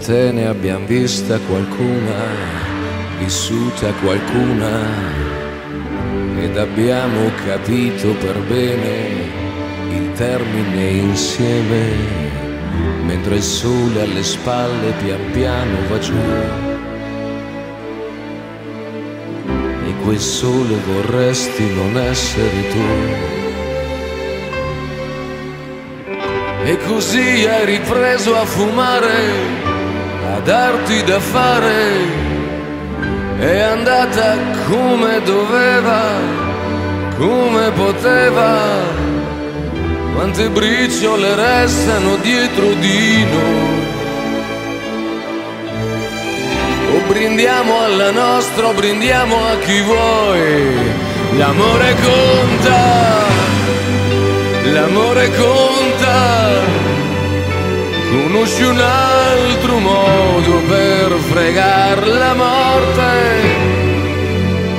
te ne abbiamo vista qualcuna, vissuta qualcuna, ed abbiamo capito per bene il termine insieme, mentre il sole alle spalle pian piano va giù. E quel sole vorresti non essere tu. E così hai ripreso a fumare, a darti da fare. È andata come doveva, come poteva. Quante briciole restano dietro di noi. O brindiamo alla nostra, o brindiamo a chi vuoi. L'amore conta, l'amore conta. Conosci un altro modo per fregar la morte?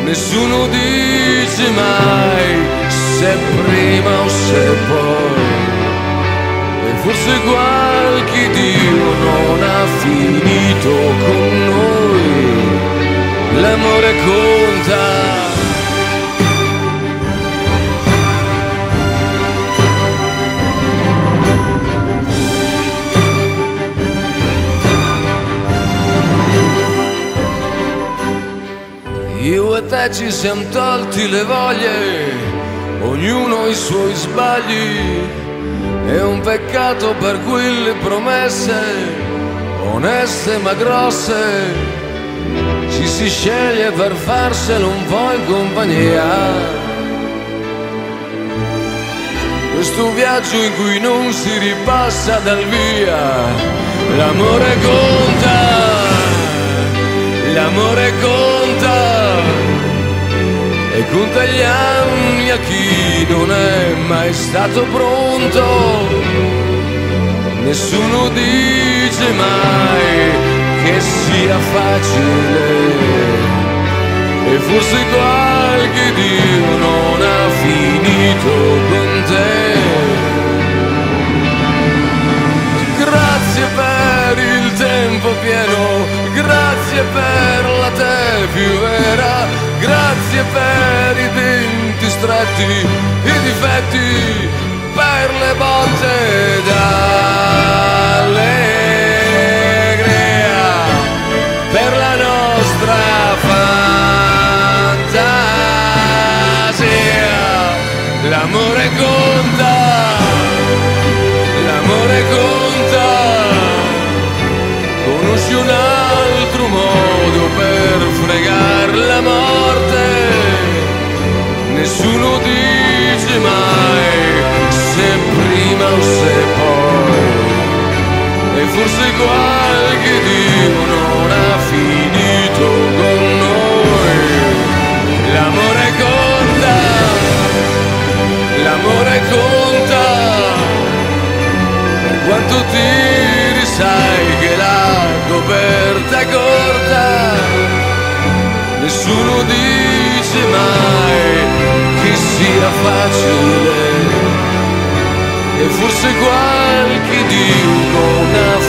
Nessuno dice mai se prima o se poi. E forse qualche Dio non ha finito con noi. L'amore conta. Io e te ci siamo tolti le voglie, ognuno i suoi sbagli. È un peccato per quelle promesse, oneste ma grosse. Ci si sceglie per farselo un po' in compagnia. Questo viaggio in cui non si ripassa dal via. L'amore conta, l'amore conta. E conta gli anni a chi non è mai stato pronto. Nessuno dice mai che sia facile. E forse qualche Dio non ha finito con te. Grazie per il tempo pieno, grazie per la te più vera, grazie per i denti stretti, i difetti, per le botte d'allegria, per la nostra fantasia. L'amore conta, l'amore conta. Conosci un altro modo per fregar la morte? Nessuno dice mai se prima o se poi. E forse qualche Dio non ha finito con noi. L'amore conta, l'amore conta. Per quanto tiri sai che la coperta è corta. Nessuno dice mai che sia facile. E forse qualche Dio non ha